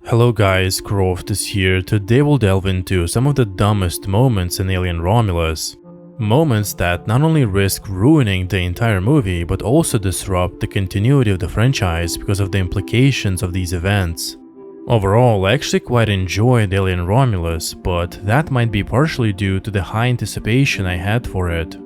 Hello guys, Croft is here. Today we'll delve into some of the dumbest moments in Alien Romulus. Moments that not only risk ruining the entire movie, but also disrupt the continuity of the franchise because of the implications of these events. Overall, I actually quite enjoyed Alien Romulus, but that might be partially due to the high anticipation I had for it.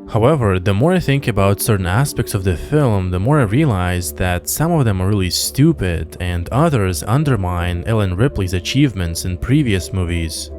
However, the more I think about certain aspects of the film, the more I realize that some of them are really stupid and others undermine Ellen Ripley's achievements in previous movies.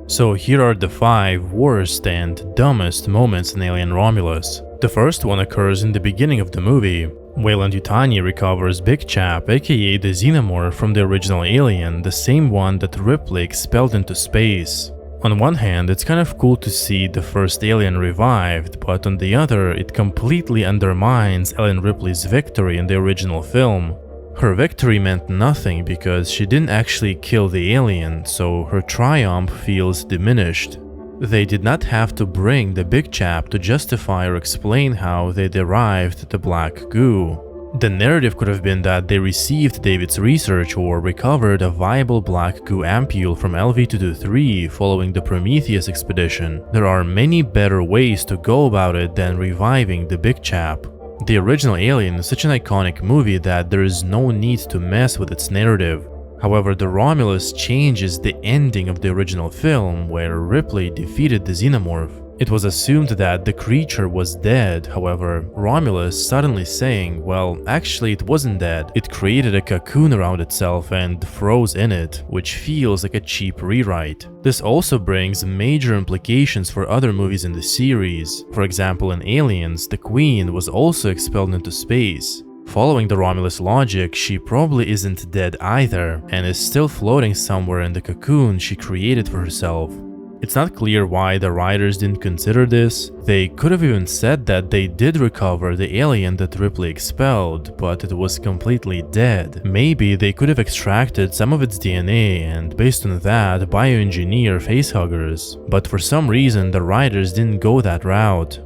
So here are the 5 worst and dumbest moments in Alien Romulus. The first one occurs in the beginning of the movie. Weyland-Yutani recovers Big Chap, aka the Xenomorph from the original Alien, the same one that Ripley expelled into space. On one hand, it's kind of cool to see the first alien revived, but on the other, it completely undermines Ellen Ripley's victory in the original film. Her victory meant nothing because she didn't actually kill the alien, so her triumph feels diminished. They did not have to bring the Big Chap to justify or explain how they derived the black goo. The narrative could have been that they received David's research or recovered a viable black goo ampule from LV-223 following the Prometheus expedition. There are many better ways to go about it than reviving the Big Chap. The original Alien is such an iconic movie that there is no need to mess with its narrative. However, the Romulus changes the ending of the original film where Ripley defeated the Xenomorph. It was assumed that the creature was dead, however, Romulus suddenly saying, well, actually it wasn't dead, it created a cocoon around itself and froze in it, which feels like a cheap rewrite. This also brings major implications for other movies in the series. For example, in Aliens, the Queen was also expelled into space. Following the Romulus logic, she probably isn't dead either, and is still floating somewhere in the cocoon she created for herself. It's not clear why the writers didn't consider this. They could have even said that they did recover the alien that Ripley expelled, but it was completely dead. Maybe they could have extracted some of its DNA and based on that bioengineer facehuggers, but for some reason the writers didn't go that route.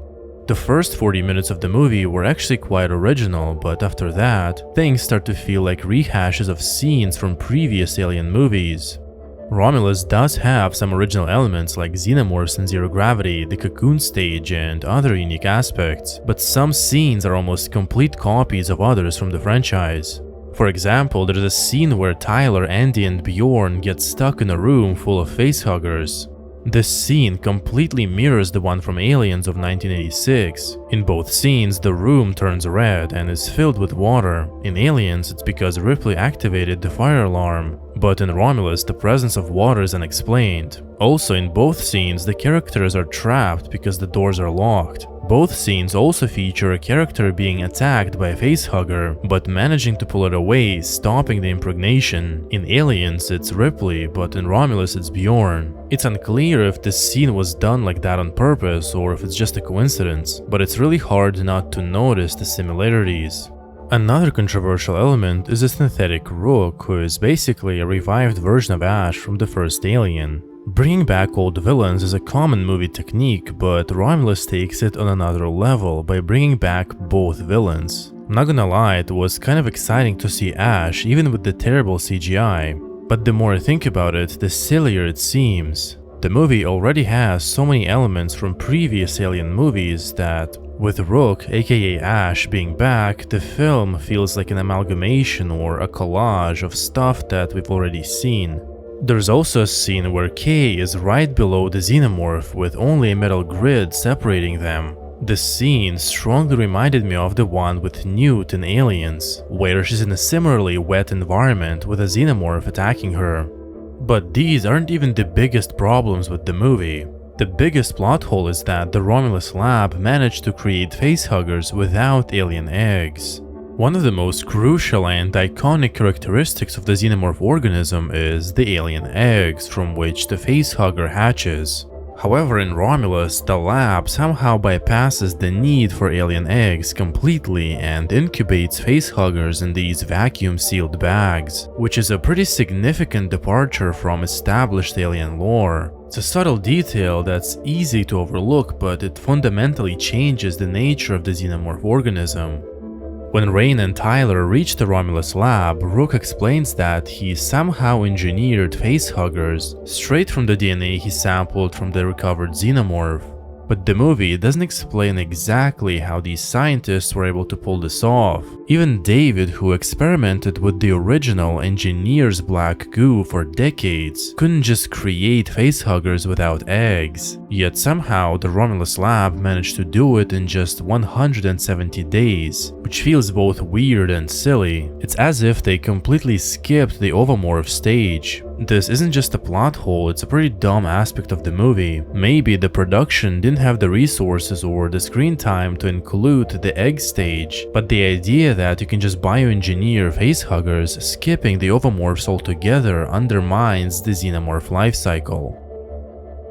The first 40 minutes of the movie were actually quite original, but after that, things start to feel like rehashes of scenes from previous Alien movies. Romulus does have some original elements like xenomorphs in zero gravity, the cocoon stage, and other unique aspects, but some scenes are almost complete copies of others from the franchise. For example, there's a scene where Tyler, Andy, and Bjorn get stuck in a room full of facehuggers. This scene completely mirrors the one from Aliens of 1986. In both scenes, the room turns red and is filled with water. In Aliens, it's because Ripley activated the fire alarm, but in Romulus, the presence of water is unexplained. Also, in both scenes, the characters are trapped because the doors are locked. Both scenes also feature a character being attacked by a facehugger, but managing to pull it away, stopping the impregnation. In Aliens, it's Ripley, but in Romulus, it's Bjorn. It's unclear if this scene was done like that on purpose or if it's just a coincidence, but it's really hard not to notice the similarities. Another controversial element is a synthetic Rook, who is basically a revived version of Ash from the first Alien. Bringing back old villains is a common movie technique, but Romulus takes it on another level by bringing back both villains. I'm not gonna lie, it was kind of exciting to see Ash, even with the terrible CGI. But the more I think about it, the sillier it seems. The movie already has so many elements from previous Alien movies that, with Rook, aka Ash, being back, the film feels like an amalgamation or a collage of stuff that we've already seen. There's also a scene where Kay is right below the Xenomorph with only a metal grid separating them. This scene strongly reminded me of the one with Newt in Aliens, where she's in a similarly wet environment with a Xenomorph attacking her. But these aren't even the biggest problems with the movie. The biggest plot hole is that the Romulus lab managed to create facehuggers without alien eggs. One of the most crucial and iconic characteristics of the xenomorph organism is the alien eggs from which the facehugger hatches. However, in Romulus, the lab somehow bypasses the need for alien eggs completely and incubates facehuggers in these vacuum-sealed bags, which is a pretty significant departure from established alien lore. It's a subtle detail that's easy to overlook, but it fundamentally changes the nature of the xenomorph organism. When Rain and Tyler reach the Romulus lab, Rook explains that he somehow engineered facehuggers straight from the DNA he sampled from the recovered Xenomorph. But the movie doesn't explain exactly how these scientists were able to pull this off. Even David, who experimented with the original engineer's black goo for decades, couldn't just create facehuggers without eggs. Yet somehow the Romulus lab managed to do it in just 170 days, which feels both weird and silly. It's as if they completely skipped the ovomorph stage. This isn't just a plot hole, it's a pretty dumb aspect of the movie. Maybe the production didn't have the resources or the screen time to include the egg stage, but the idea that you can just bioengineer facehuggers, skipping the ovomorphs altogether, undermines the Xenomorph lifecycle.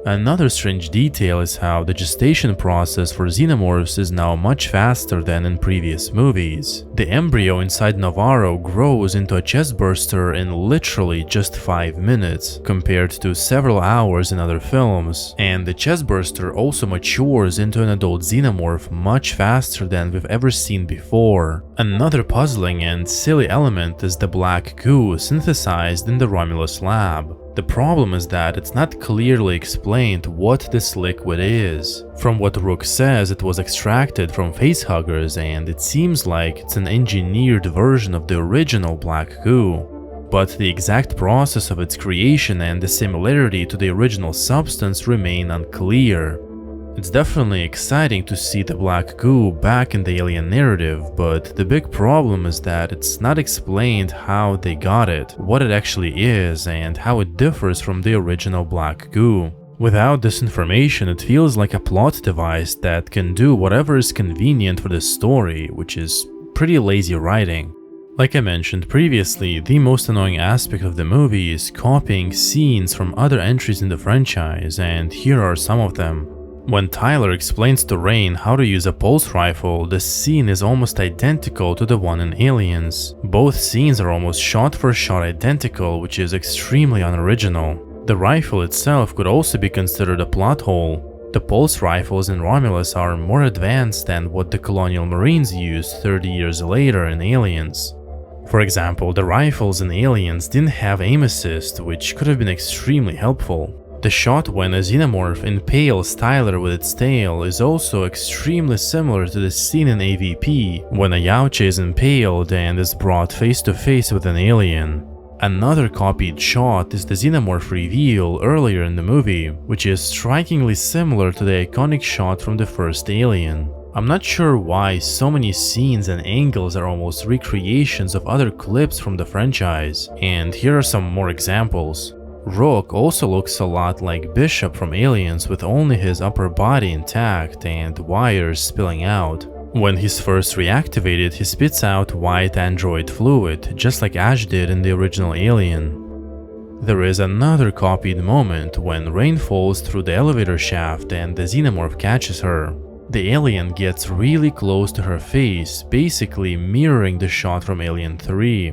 Another strange detail is how the gestation process for Xenomorphs is now much faster than in previous movies. The embryo inside Navarro grows into a chestburster in literally just 5 minutes, compared to several hours in other films, and the chestburster also matures into an adult Xenomorph much faster than we've ever seen before. Another puzzling and silly element is the black goo synthesized in the Romulus lab. The problem is that it's not clearly explained what this liquid is. From what Rook says, it was extracted from facehuggers, and it seems like it's an engineered version of the original black goo. But the exact process of its creation and the similarity to the original substance remain unclear. It's definitely exciting to see the black goo back in the Alien narrative, but the big problem is that it's not explained how they got it, what it actually is, and how it differs from the original black goo. Without this information, it feels like a plot device that can do whatever is convenient for the story, which is pretty lazy writing. Like I mentioned previously, the most annoying aspect of the movie is copying scenes from other entries in the franchise, and here are some of them. When Tyler explains to Rain how to use a pulse rifle, the scene is almost identical to the one in Aliens. Both scenes are almost shot for shot identical, which is extremely unoriginal. The rifle itself could also be considered a plot hole. The pulse rifles in Romulus are more advanced than what the colonial marines used 30 years later in Aliens. For example, the rifles in Aliens didn't have aim assist, which could have been extremely helpful. The shot when a Xenomorph impales Tyler with its tail is also extremely similar to the scene in AVP, when a Yautja is impaled and is brought face to face with an alien. Another copied shot is the Xenomorph reveal earlier in the movie, which is strikingly similar to the iconic shot from the first Alien. I'm not sure why so many scenes and angles are almost recreations of other clips from the franchise, and here are some more examples. Rook also looks a lot like Bishop from Aliens, with only his upper body intact and wires spilling out. When he's first reactivated, he spits out white android fluid, just like Ash did in the original Alien. There is another copied moment when Rain falls through the elevator shaft and the Xenomorph catches her. The alien gets really close to her face, basically mirroring the shot from Alien 3.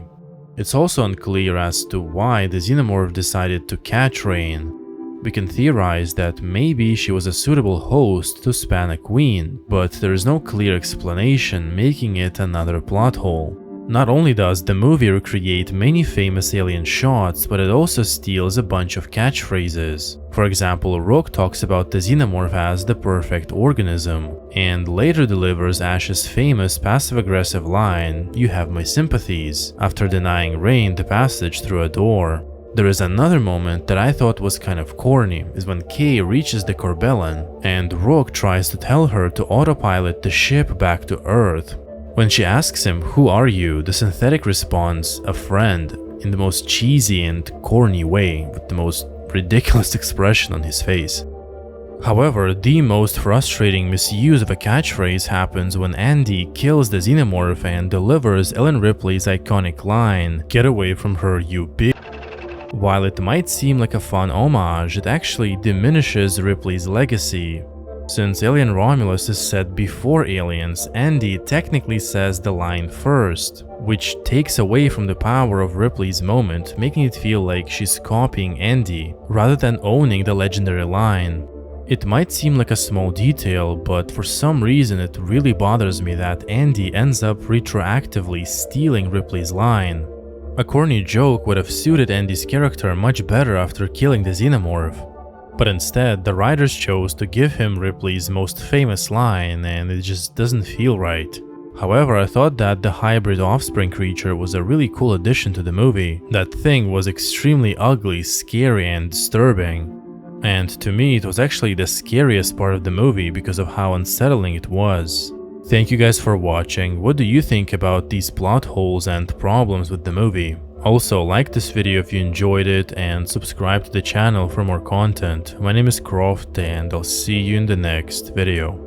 It's also unclear as to why the Xenomorph decided to catch Rain. We can theorize that maybe she was a suitable host to span a queen, but there is no clear explanation, making it another plot hole. Not only does the movie recreate many famous Alien shots, but it also steals a bunch of catchphrases. For example, Rook talks about the Xenomorph as the perfect organism, and later delivers Ash's famous passive-aggressive line, "You have my sympathies," after denying Rain the passage through a door. There is another moment that I thought was kind of corny, is when Kay reaches the Corbellan, and Rook tries to tell her to autopilot the ship back to Earth. When she asks him, "Who are you?" the synthetic responds, "A friend," in the most cheesy and corny way, with the most ridiculous expression on his face. However, the most frustrating misuse of a catchphrase happens when Andy kills the Xenomorph and delivers Ellen Ripley's iconic line, "Get away from her, you bitch." While it might seem like a fun homage, it actually diminishes Ripley's legacy. Since Alien Romulus is set before Aliens, Andy technically says the line first, which takes away from the power of Ripley's moment, making it feel like she's copying Andy, rather than owning the legendary line. It might seem like a small detail, but for some reason it really bothers me that Andy ends up retroactively stealing Ripley's line. A corny joke would have suited Andy's character much better after killing the Xenomorph. But instead, the writers chose to give him Ripley's most famous line, and it just doesn't feel right. However, I thought that the hybrid offspring creature was a really cool addition to the movie. That thing was extremely ugly, scary, and disturbing. And to me, it was actually the scariest part of the movie because of how unsettling it was. Thank you guys for watching. What do you think about these plot holes and problems with the movie? Also, like this video if you enjoyed it and subscribe to the channel for more content. My name is Croft and I'll see you in the next video.